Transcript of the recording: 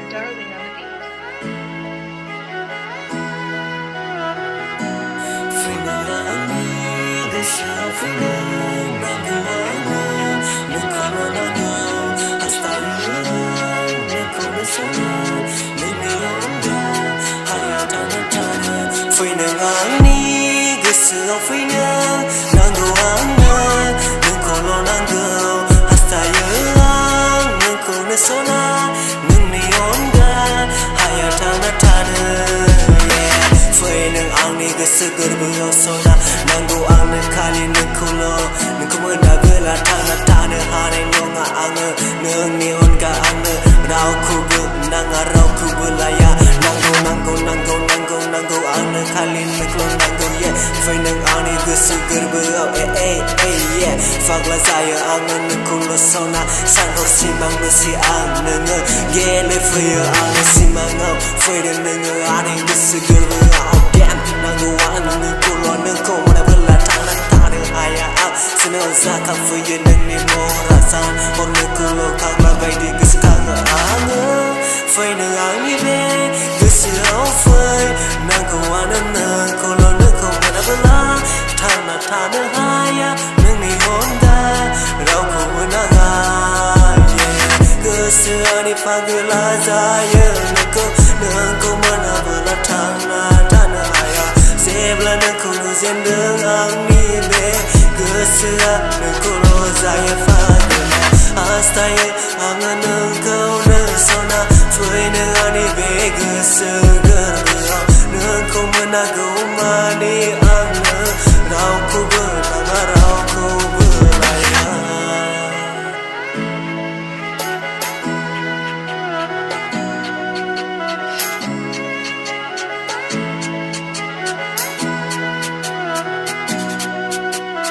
Darling on the beat. Segerbeau sona nanggo angno kali nengkolo nengko menabela tana tana harai nonga angno nengni onga angno raukubu nanga raukubu laya nanggo angno kali nengkolo nanggo yeah fai neng angni segerbeau yeah fagla zaya angno nengkolo sona sangho simang mesi angno gele faya angno simang fai den nenggo angni segerbeau Zaka fuye nengni morasa Orne kulo kakla baidi kesekanga anga Fai neng angni be Gesi au fai Nangko wana neng Kolo nengko mana bela Tana tana haya Nengni honda Rauko menanga Gesi ani pagila zaya Nengko mana bela Tana tana haya Sebla nengko nuzendeng angni be Gesera nengkolo zaya fagena Astaya anga nengkau nesona Fai nengani be geseger beau Nengko menago